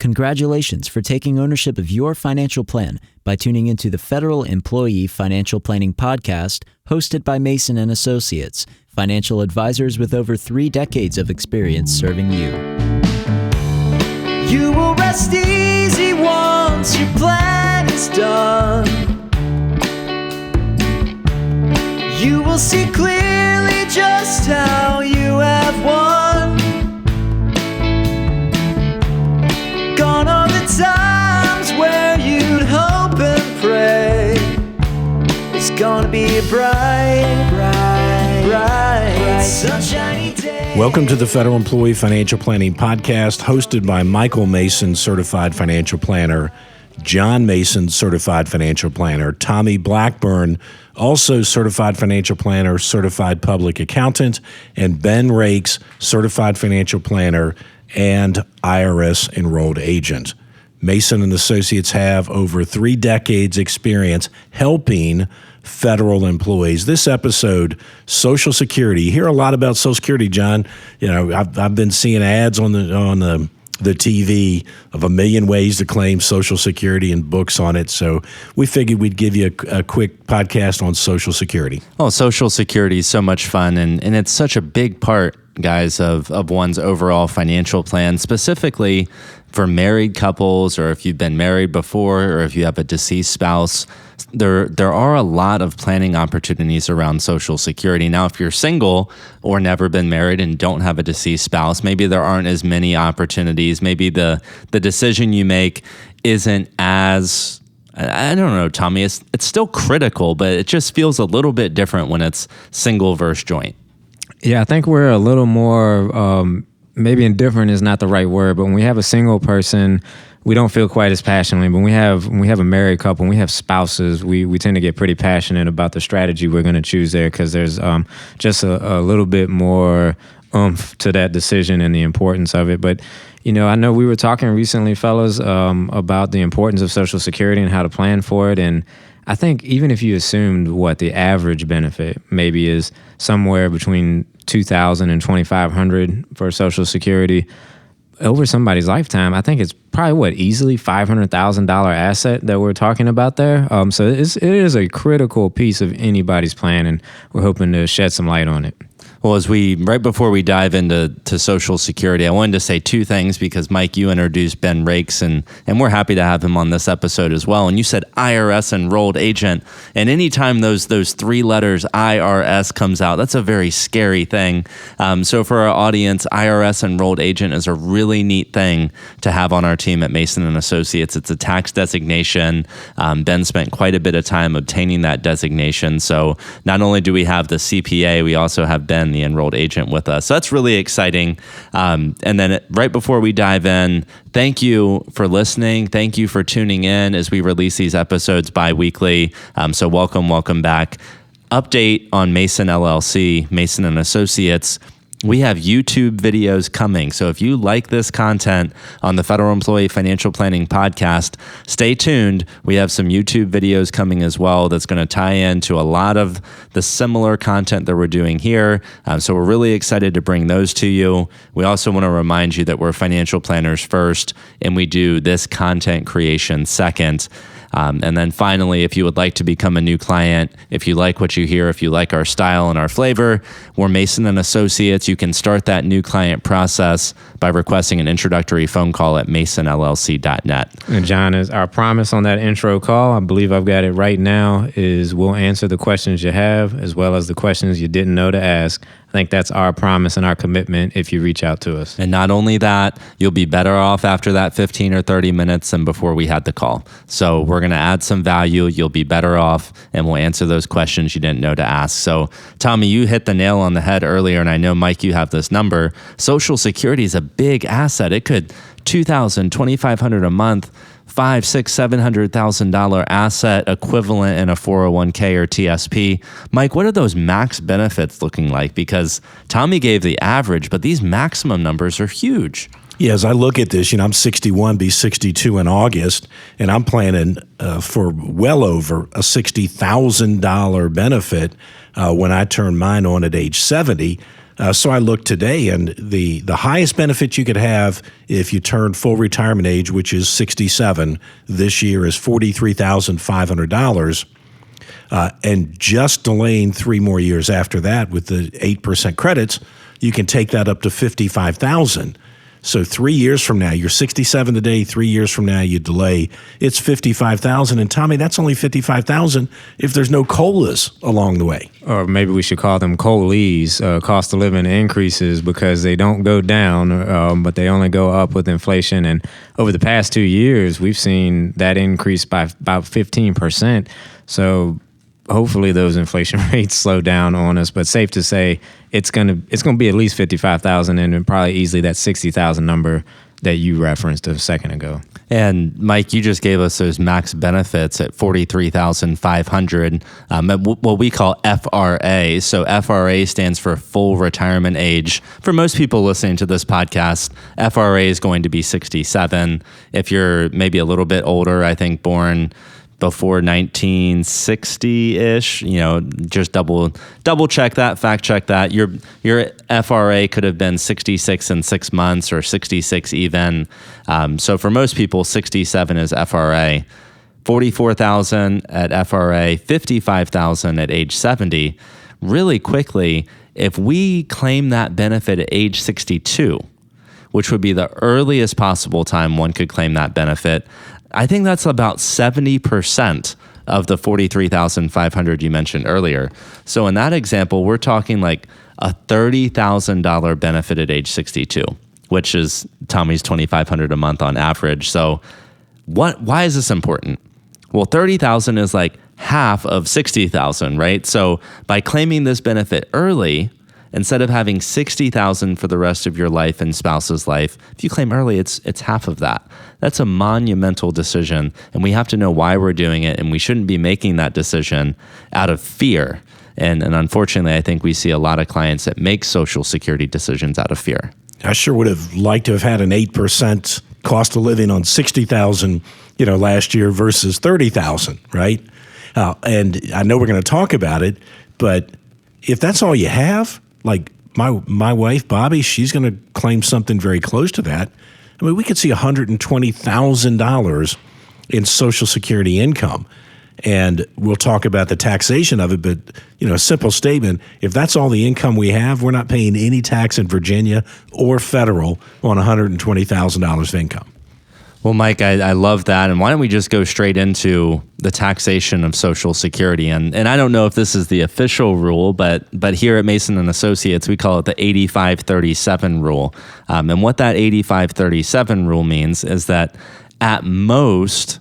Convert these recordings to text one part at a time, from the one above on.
Congratulations for taking ownership of your financial plan by tuning into the Federal Employee Financial Planning Podcast, hosted by Mason & Associates, financial advisors with over 3 decades of experience serving you. You will rest easy once your plan is done. You will see clearly just how you have won. Gone are the times where you'd hope and pray. It's gonna be a bright, sunshiny day. Welcome to the Federal Employee Financial Planning Podcast, hosted by Michael Mason, Certified Financial Planner, John Mason, Certified Financial Planner, Tommy Blackburn, also Certified Financial Planner, Certified Public Accountant, and Ben Rakes, Certified Financial Planner and IRS Enrolled Agent. Mason & Associates have over 3 decades experience helping federal employees. This episode, Social Security. You hear a lot about Social Security, John. You know, I've been seeing ads on the TV of 1 million ways to claim Social Security and books on it. So we figured we'd give you a quick podcast on Social Security. Oh, Social Security is so much fun, and it's such a big part, guys, of one's overall financial plan, specifically for married couples, or if you've been married before, or if you have a deceased spouse. There are a lot of planning opportunities around Social Security. Now, if you're single or never been married and don't have a deceased spouse, maybe there aren't as many opportunities. Maybe the decision you make isn't as, I don't know, Tommy, it's still critical, but it just feels a little bit different when it's single versus joint. Yeah, I think we're a little more, maybe indifferent is not the right word, but when we have a single person, we don't feel quite as passionately. But when we have a married couple, when we have spouses, we tend to get pretty passionate about the strategy we're going to choose there, because there's just a little bit more oomph to that decision and the importance of it. But, you know, I know we were talking recently, fellas, about the importance of Social Security and how to plan for it. And I think even if you assumed what the average benefit maybe is somewhere between $2,000 and $2,500 for Social Security over somebody's lifetime, I think it's probably easily $500,000 asset that we're talking about there. So it is a critical piece of anybody's plan, and we're hoping to shed some light on it. Well, right before we dive into Social Security, I wanted to say 2 things, because Mike, you introduced Ben Rakes, and we're happy to have him on this episode as well. And you said IRS Enrolled Agent, and anytime those 3 letters IRS comes out, that's a very scary thing. So for our audience, IRS Enrolled Agent is a really neat thing to have on our team at Mason & Associates. It's a tax designation. Ben spent quite a bit of time obtaining that designation. So not only do we have the CPA, we also have Ben, the enrolled agent, with us. So that's really exciting. And then right before we dive in, thank you for listening. Thank you for tuning in as we release these episodes bi-weekly. So welcome back. Update on Mason LLC, Mason & Associates. We have YouTube videos coming. So if you like this content on the Federal Employee Financial Planning Podcast, stay tuned. We have some YouTube videos coming as well that's going to tie into a lot of the similar content that we're doing here. So we're really excited to bring those to you. We also want to remind you that we're financial planners first, and we do this content creation second. And then finally, if you would like to become a new client, if you like what you hear, if you like our style and our flavor, we're Mason & Associates. You can start that new client process by requesting an introductory phone call at masonllc.net. And John, is our promise on that intro call, I believe I've got it right now, is we'll answer the questions you have as well as the questions you didn't know to ask. I think that's our promise and our commitment if you reach out to us. And not only that, you'll be better off after that 15 or 30 minutes than before we had the call. So we're going to add some value. You'll be better off, and we'll answer those questions you didn't know to ask. So Tommy, you hit the nail on the head earlier, and I know, Mike, you have this number. Social Security is a big asset. It could $2,000, $2,500 a month, $500,000, $600,000, $700,000 asset equivalent in a 401k or TSP. Mike, what are those max benefits looking like? Because Tommy gave the average, but these maximum numbers are huge. Yeah, as I look at this, I'm 61, be 62 in August, and I'm planning for well over a $60,000 benefit when I turn mine on at age 70. So I looked today, and the highest benefit you could have if you turn full retirement age, which is 67 this year, is $43,500. And just delaying 3 more years after that with the 8% credits, you can take that up to $55,000. So 3 years from now, you're 67 today. 3 years from now, you delay. It's $55,000. And Tommy, that's only $55,000 if there's no COLAs along the way. Or maybe we should call them COLEs, cost of living increases, because they don't go down, but they only go up with inflation. And over the past 2 years, we've seen that increase by about 15%. So hopefully those inflation rates slow down on us, but safe to say it's gonna be at least 55,000, and probably easily that 60,000 number that you referenced a second ago. And Mike, you just gave us those max benefits at $43,500, at what we call FRA. So FRA stands for full retirement age. For most people listening to this podcast, FRA is going to be 67. If you're maybe a little bit older, I think born before 1960-ish, just double check that, fact check that. Your FRA could have been 66 and 6 months, or 66 even. So for most people, 67 is FRA. 44,000 at FRA, 55,000 at age 70. Really quickly, if we claim that benefit at age 62, which would be the earliest possible time one could claim that benefit, I think that's about 70% of the $43,500 you mentioned earlier. So in that example, we're talking like a $30,000 benefit at age 62, which is Tommy's $2,500 a month on average. So why is this important? Well, 30,000 is like half of 60,000, right? So by claiming this benefit early, instead of having 60,000 for the rest of your life and spouse's life, if you claim early, it's half of that. That's a monumental decision, and we have to know why we're doing it, and we shouldn't be making that decision out of fear. And unfortunately, I think we see a lot of clients that make Social Security decisions out of fear. I sure would have liked to have had an 8% cost of living on 60,000, last year versus 30,000, right? And I know we're going to talk about it, but if that's all you have, like my wife, Bobby, she's going to claim something very close to that. I mean, we could see $120,000 in Social Security income. And we'll talk about the taxation of it, but, a simple statement, if that's all the income we have, we're not paying any tax in Virginia or federal on $120,000 of income. Well, Mike, I love that. And why don't we just go straight into the taxation of Social Security? And I don't know if this is the official rule, but here at Mason & Associates, we call it the 85-37 rule. And what that 85-37 rule means is that at most,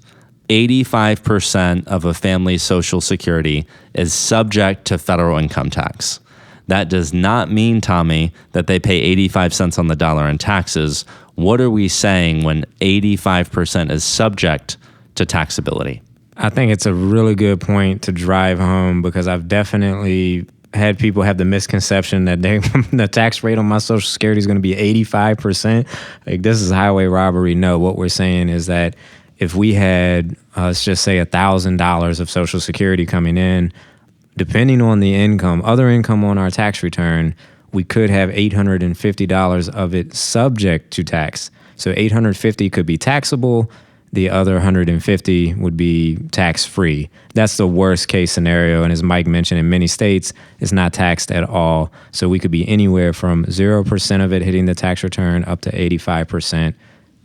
85% of a family's Social Security is subject to federal income tax. That does not mean, Tommy, that they pay 85 cents on the dollar in taxes. What are we saying when 85% is subject to taxability? I think it's a really good point to drive home, because I've definitely had people have the misconception that the tax rate on my Social Security is going to be 85%. Like, this is highway robbery. No, what we're saying is that if we had, let's just say $1,000 of Social Security coming in, depending on the income, other income on our tax return, we could have $850 of it subject to tax. So $850 could be taxable. The other $150 would be tax-free. That's the worst case scenario. And as Mike mentioned, in many states, it's not taxed at all. So we could be anywhere from 0% of it hitting the tax return up to 85%.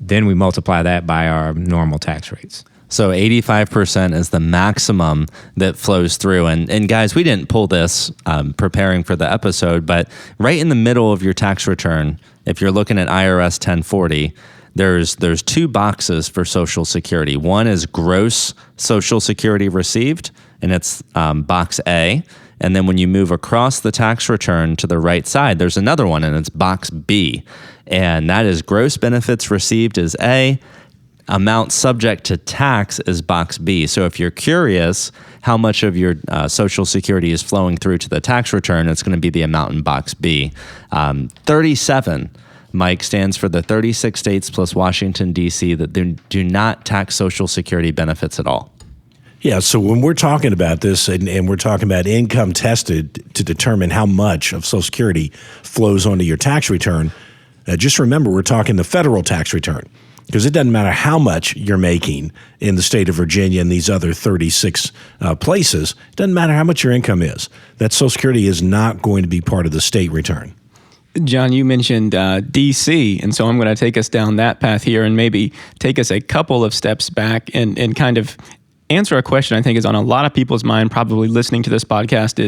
Then we multiply that by our normal tax rates. So 85% is the maximum that flows through. And guys, we didn't pull this preparing for the episode, but right in the middle of your tax return, if you're looking at IRS 1040, there's 2 boxes for Social Security. One is gross Social Security received, and it's box A. And then when you move across the tax return to the right side, there's another one, and it's box B. And that is gross benefits received is A. Amount subject to tax is box B. So if you're curious how much of your Social Security is flowing through to the tax return, it's going to be the amount in box B. 37, Mike, stands for the 36 states plus Washington, D.C. that do not tax Social Security benefits at all. Yeah, so when we're talking about this and we're talking about income tested to determine how much of Social Security flows onto your tax return, just remember we're talking the federal tax return, because it doesn't matter how much you're making in the state of Virginia and these other 36 places. It doesn't matter how much your income is. That Social Security is not going to be part of the state return. John, you mentioned D.C., and so I'm going to take us down that path here and maybe take us a couple of steps back and kind of answer a question I think is on a lot of people's mind probably listening to this podcast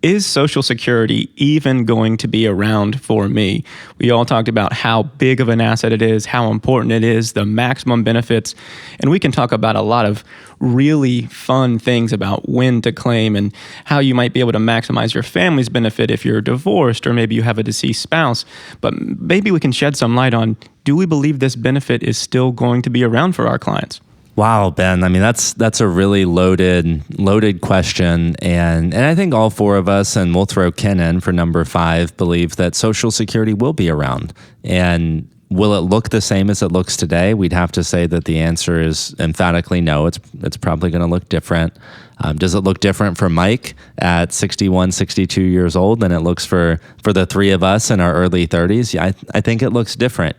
is Social Security even going to be around for me? We all talked about how big of an asset it is, how important it is, the maximum benefits, and we can talk about a lot of really fun things about when to claim and how you might be able to maximize your family's benefit if you're divorced or maybe you have a deceased spouse. But maybe we can shed some light on, do we believe this benefit is still going to be around for our clients? Wow, Ben. I mean, that's a really loaded question. And I think all four of us, and we'll throw Ken in for number 5, believe that Social Security will be around. And will it look the same as it looks today? We'd have to say that the answer is emphatically no. It's probably going to look different. Does it look different for Mike at 61, 62 years old than it looks for the three of us in our early 30s? Yeah, I think it looks different,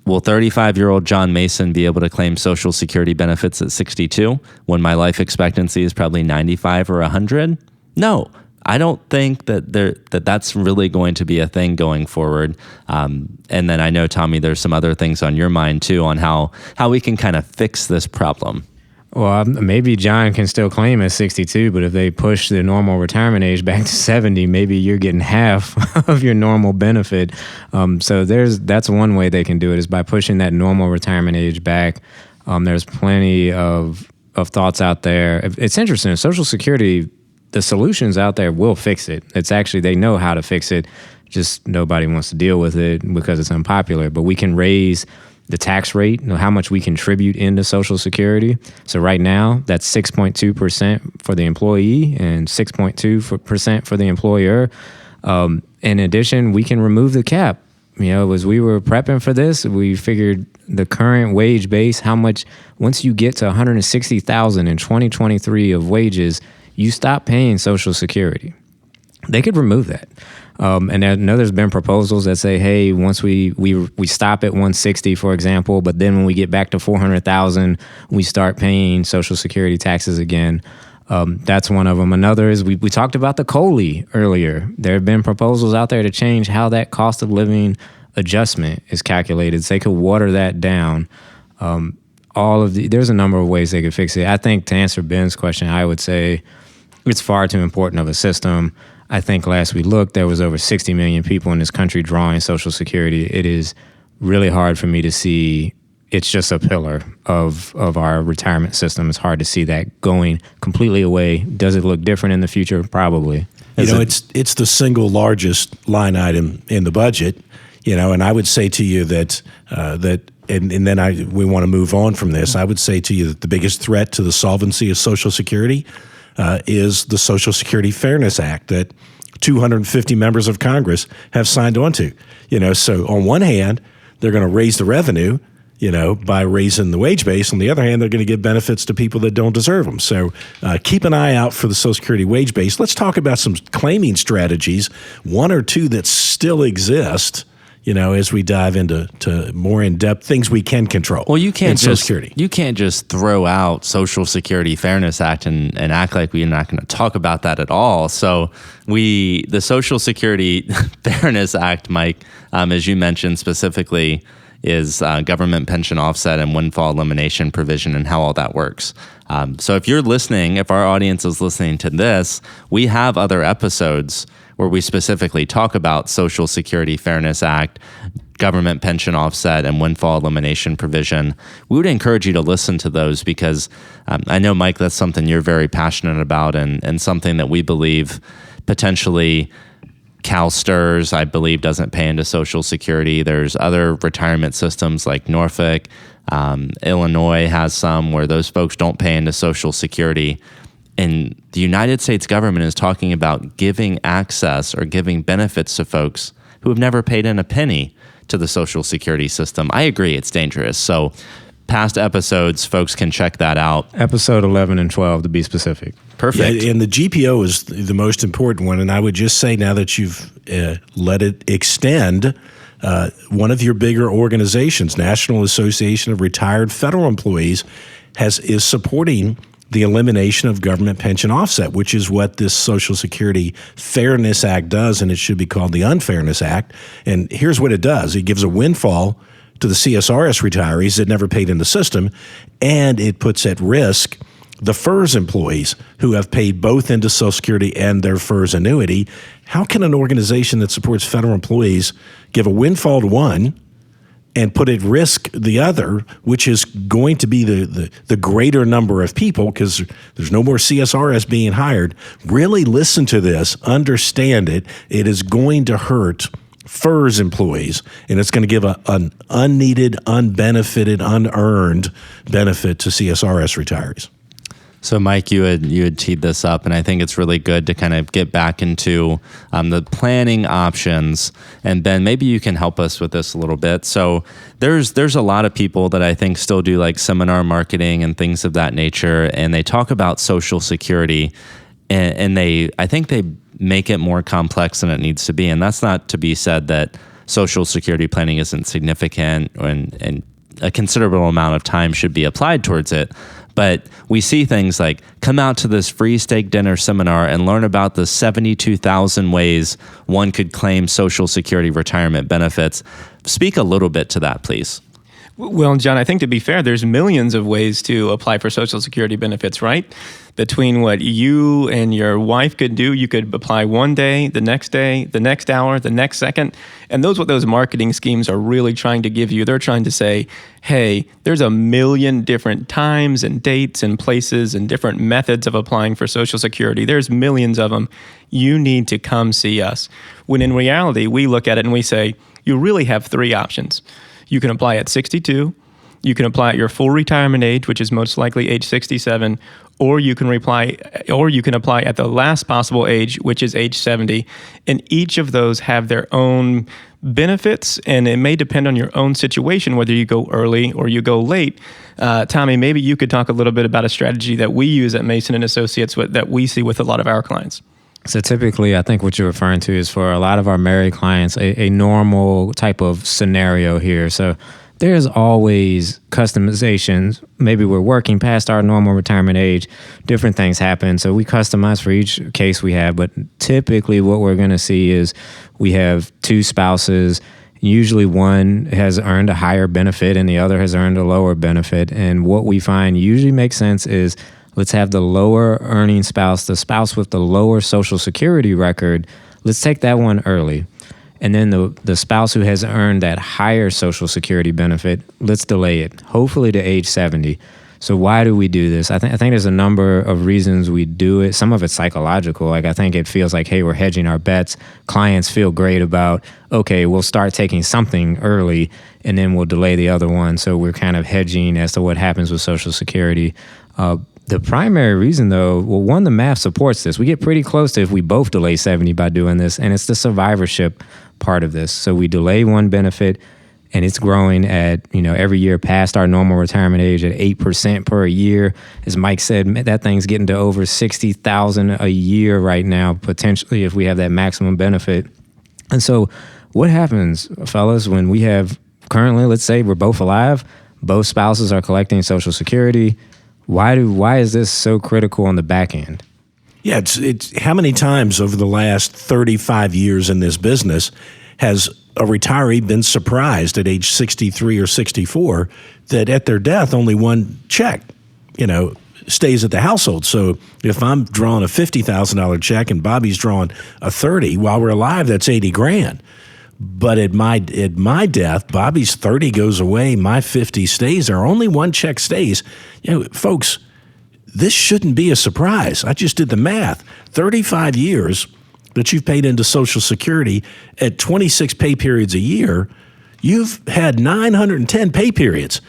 Will 35-year-old John Mason be able to claim Social Security benefits at 62 when my life expectancy is probably 95 or 100? No, I don't think that's really going to be a thing going forward. And then I know, Tommy, there's some other things on your mind too on how we can kind of fix this problem. Well, maybe John can still claim at 62, but if they push the normal retirement age back to 70, maybe you're getting half of your normal benefit. So that's one way they can do it, is by pushing that normal retirement age back. There's plenty of thoughts out there. It's interesting. Social Security, the solutions out there will fix it. It's actually, they know how to fix it. Just nobody wants to deal with it because it's unpopular. But we can raise the tax rate, how much we contribute into Social Security. So right now, that's 6.2% for the employee and 6.2% for the employer. In addition, we can remove the cap. As we were prepping for this, we figured the current wage base, how much, once you get to $160,000 in 2023 of wages, you stop paying Social Security. They could remove that. And I know there's been proposals that say, hey, once we stop at 160, for example, but then when we get back to 400,000, we start paying Social Security taxes again. That's one of them. Another is we talked about the COLI earlier. There have been proposals out there to change how that cost of living adjustment is calculated, so they could water that down. There's a number of ways they could fix it. I think, to answer Ben's question, I would say it's far too important of a system. I think last we looked, there was over 60 million people in this country drawing Social Security. It is really hard for me to see. It's just a pillar of our retirement system. It's hard to see that going completely away. Does it look different in the future? Probably. It's the single largest line item in the budget. And I would say to you that we want to move on from this. I would say to you that the biggest threat to the solvency of Social Security is the Social Security Fairness Act that 250 members of Congress have signed on to. So on one hand, they're going to raise the revenue, by raising the wage base. On the other hand, they're going to give benefits to people that don't deserve them. So keep an eye out for the Social Security wage base. Let's talk about some claiming strategies, one or two that still exist, as we dive into more in-depth things we can control. Well, you can't you can't just throw out Social Security Fairness Act and act like we're not going to talk about that at all. So the Social Security Fairness Act, Mike, as you mentioned specifically, is government pension offset and windfall elimination provision and how all that works. So if our audience is listening to this, we have other episodes where we specifically talk about Social Security Fairness Act, government pension offset, and windfall elimination provision. We would encourage you to listen to those because I know, Mike, that's something you're very passionate about and something that we believe potentially CalSTRS, I believe, doesn't pay into Social Security. There's other retirement systems like Norfolk. Illinois has some where those folks don't pay into Social Security. And the United States government is talking about giving access or giving benefits to folks who have never paid in a penny to the Social Security system. I agree it's dangerous. So past episodes, folks can check that out. Episode 11 and 12 to be specific. Perfect. Yeah, and the GPO is the most important one. And I would just say, now that you've let it extend, one of your bigger organizations, National Association of Retired Federal Employees, is supporting the elimination of government pension offset, which is what this Social Security Fairness Act does, and it should be called the Unfairness Act. And here's what it does. It gives a windfall to the CSRS retirees that never paid in the system, and it puts at risk the FERS employees who have paid both into Social Security and their FERS annuity. How can an organization that supports federal employees give a windfall to one and put at risk the other, which is going to be the greater number of people, because there's no more CSRS being hired? Really listen to this, understand it. It is going to hurt FERS employees, and it's going to give an unneeded, unbenefited, unearned benefit to CSRS retirees. So, Mike, you had teed this up, and I think it's really good to kind of get back into the planning options. And Ben, maybe you can help us with this a little bit. So, there's a lot of people that I think still do like seminar marketing and things of that nature, and they talk about Social Security, and I think they make it more complex than it needs to be. And that's not to be said that Social Security planning isn't significant, and a considerable amount of time should be applied towards it. But we see things like, come out to this free steak dinner seminar and learn about the 72,000 ways one could claim Social Security retirement benefits. Speak a little bit to that, please. Well, John, I think to be fair, there's millions of ways to apply for Social Security benefits, right? Between what you and your wife could do, you could apply one day, the next hour, the next second. And what those marketing schemes are really trying to give you. They're trying to say, hey, there's a million different times and dates and places and different methods of applying for Social Security. There's millions of them. You need to come see us. When in reality, we look at it and we say, you really have three options. You can apply at 62, you can apply at your full retirement age, which is most likely age 67, or you can apply at the last possible age, which is age 70. And each of those have their own benefits, and it may depend on your own situation whether you go early or you go late. Tommy, maybe you could talk a little bit about a strategy that we use at Mason and Associates that we see with a lot of our clients. So typically, I think what you're referring to is for a lot of our married clients, a normal type of scenario here. So there's always customizations. Maybe we're working past our normal retirement age. Different things happen. So we customize for each case we have. But typically what we're going to see is we have two spouses. Usually one has earned a higher benefit and the other has earned a lower benefit. And what we find usually makes sense is let's have the lower earning spouse, the spouse with the lower Social Security record, let's take that one early. And then the spouse who has earned that higher Social Security benefit, let's delay it, hopefully to age 70. So why do we do this? I think there's a number of reasons we do it. Some of it's psychological. Like I think it feels like, hey, we're hedging our bets. Clients feel great about, okay, we'll start taking something early and then we'll delay the other one. So we're kind of hedging as to what happens with Social Security. The primary reason, though, well, one, the math supports this. We get pretty close to if we both delay 70 by doing this, and it's the survivorship part of this. So we delay one benefit, and it's growing at, every year past our normal retirement age at 8% per year. As Mike said, that thing's getting to over $60,000 a year right now, potentially, if we have that maximum benefit. And so what happens, fellas, when we have currently, let's say we're both alive, both spouses are collecting Social Security? Why is this so critical on the back end? Yeah, it's how many times over the last 35 years in this business has a retiree been surprised at age 63 or 64 that at their death only one check, stays at the household. So if I'm drawing a $50,000 check and Bobby's drawing a 30, while we're alive, that's $80,000. But at my death, Bobby's 30 goes away, my 50 stays there. Only one check stays. Folks, this shouldn't be a surprise. I just did the math. 35 years that you've paid into Social Security at 26 pay periods a year, you've had 910 pay periods.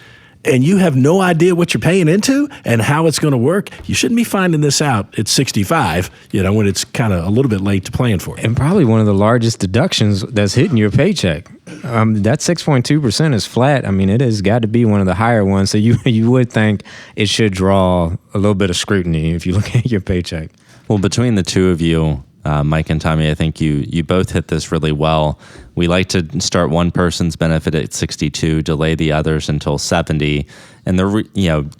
and you have no idea what you're paying into and how it's going to work, you shouldn't be finding this out at 65, when it's kind of a little bit late to plan for it. And probably one of the largest deductions that's hitting your paycheck. That 6.2% is flat. I mean, it has got to be one of the higher ones. So you would think it should draw a little bit of scrutiny if you look at your paycheck. Well, between the two of you, Mike and Tommy, I think you both hit this really well. We like to start one person's benefit at 62, delay the others until 70. And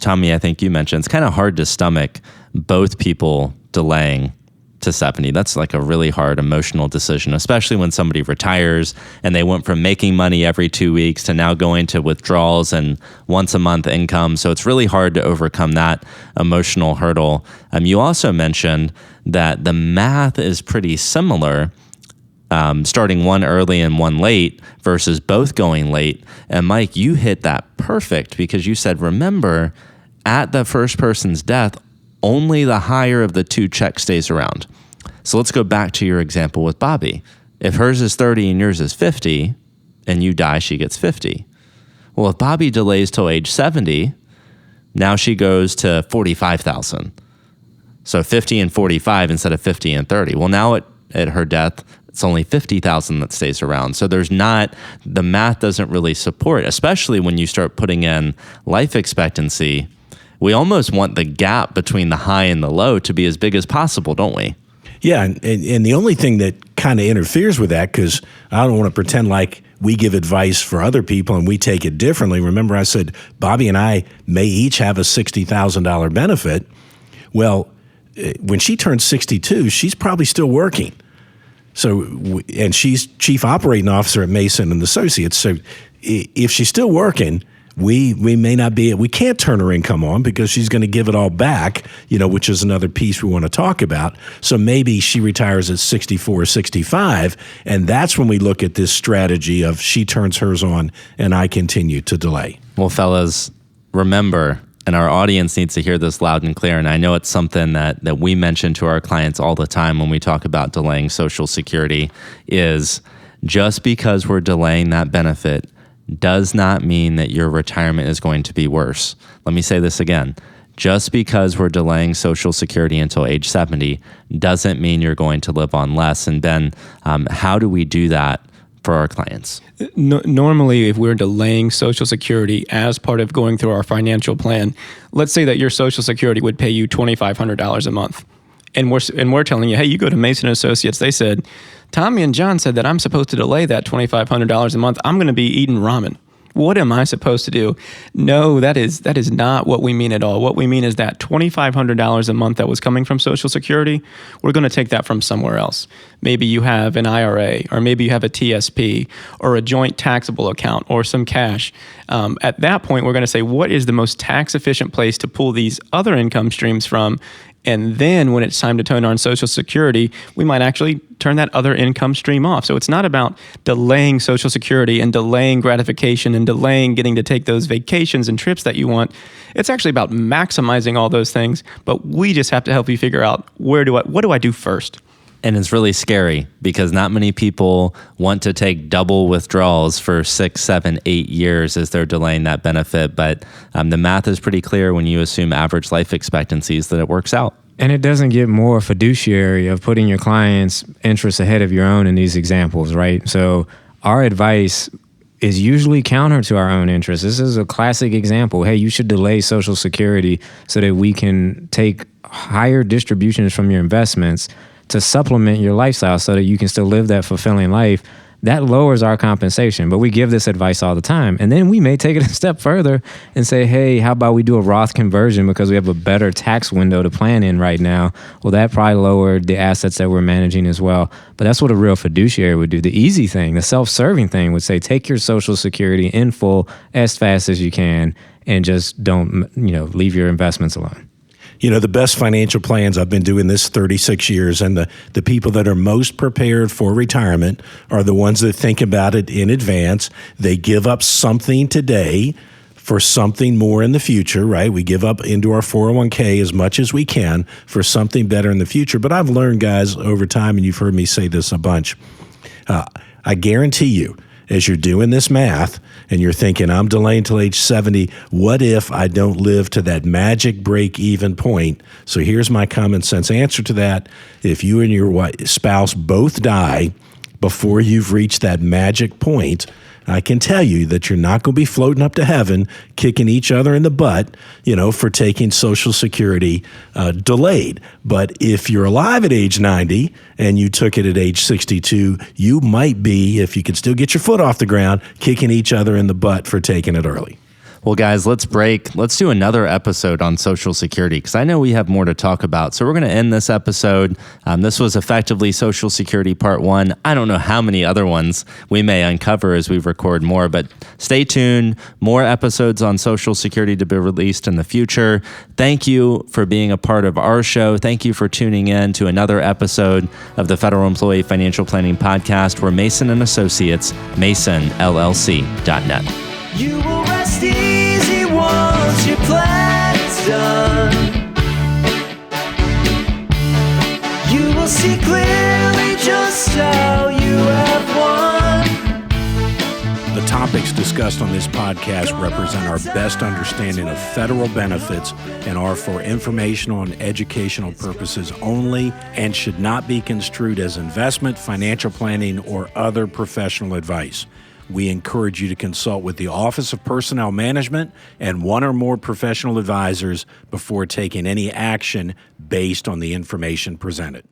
Tommy, I think you mentioned it's kind of hard to stomach both people delaying to 70. That's like a really hard emotional decision, especially when somebody retires and they went from making money every 2 weeks to now going to withdrawals and once a month income. So it's really hard to overcome that emotional hurdle. You also mentioned that the math is pretty similar, starting one early and one late versus both going late. And Mike, you hit that perfect because you said, remember, at the first person's death, only the higher of the two checks stays around. So let's go back to your example with Bobby. If hers is 30 and yours is 50, and you die, she gets 50. Well, if Bobby delays till age 70, now she goes to 45,000. So 50 and 45 instead of 50 and 30. Well, now at her death, it's only 50,000 that stays around. So the math doesn't really support, especially when you start putting in life expectancy. We almost want the gap between the high and the low to be as big as possible, don't we? Yeah, and the only thing that kind of interferes with that, because I don't want to pretend like we give advice for other people and we take it differently. Remember I said Bobby and I may each have a $60,000 benefit. Well, when she turns 62, she's probably still working. So, and she's chief operating officer at Mason and Associates. So if she's still working, we may not be, we can't turn her income on because she's going to give it all back, which is another piece we want to talk about. So maybe she retires at 64, 65, and that's when we look at this strategy of she turns hers on and I continue to delay. Well, fellas, remember, and our audience needs to hear this loud and clear, and I know it's something that we mention to our clients all the time when we talk about delaying Social Security, is just because we're delaying that benefit does not mean that your retirement is going to be worse. Let me say this again. Just because we're delaying Social Security until age 70 doesn't mean you're going to live on less. And Ben, how do we do that for our clients? Normally, if we're delaying Social Security as part of going through our financial plan, let's say that your Social Security would pay you $2,500 a month. And we're telling you, hey, you go to Mason Associates. They said, Tommy and John said that I'm supposed to delay that $2,500 a month. I'm going to be eating ramen. What am I supposed to do? No, that is not what we mean at all. What we mean is that $2,500 a month that was coming from Social Security, we're going to take that from somewhere else. Maybe you have an IRA, or maybe you have a TSP, or a joint taxable account, or some cash. At that point, we're going to say, what is the most tax efficient place to pull these other income streams from? And then when it's time to turn on Social Security, we might actually turn that other income stream off. So it's not about delaying Social Security and delaying gratification and delaying getting to take those vacations and trips that you want. It's actually about maximizing all those things. But we just have to help you figure out what do I do first? And it's really scary because not many people want to take double withdrawals for 6, 7, 8 years as they're delaying that benefit. But the math is pretty clear when you assume average life expectancies that it works out. And it doesn't get more fiduciary of putting your client's interests ahead of your own in these examples, right? So our advice is usually counter to our own interests. This is a classic example. Hey, you should delay Social Security so that we can take higher distributions from your investments to supplement your lifestyle so that you can still live that fulfilling life. That lowers our compensation, but we give this advice all the time. And then we may take it a step further and say, hey, how about we do a Roth conversion because we have a better tax window to plan in right now? Well, that probably lowered the assets that we're managing as well. But that's what a real fiduciary would do. The easy thing, the self-serving thing would say, take your Social Security in full as fast as you can and just don't, leave your investments alone. The best financial plans, I've been doing this 36 years, and the people that are most prepared for retirement are the ones that think about it in advance. They give up something today for something more in the future, right? We give up into our 401k as much as we can for something better in the future. But I've learned, guys, over time, and you've heard me say this a bunch, I guarantee you, as you're doing this math and you're thinking, I'm delaying until age 70, what if I don't live to that magic break-even point? So here's my common sense answer to that. If you and your spouse both die before you've reached that magic point, I can tell you that you're not going to be floating up to heaven, kicking each other in the butt, for taking Social Security delayed. But if you're alive at age 90 and you took it at age 62, you might be, if you can still get your foot off the ground, kicking each other in the butt for taking it early. Well, guys, let's break. Let's do another episode on Social Security because I know we have more to talk about. So we're going to end this episode. This was effectively Social Security Part 1. I don't know how many other ones we may uncover as we record more, but stay tuned. More episodes on Social Security to be released in the future. Thank you for being a part of our show. Thank you for tuning in to another episode of the Federal Employee Financial Planning Podcast. We're Mason & Associates, masonllc.net. You will rest easy once your plan is done. You will see clearly just how you have won. The topics discussed on this podcast represent our best understanding of federal benefits and are for informational and educational purposes only and should not be construed as investment, financial planning, or other professional advice. We encourage you to consult with the Office of Personnel Management and one or more professional advisors before taking any action based on the information presented.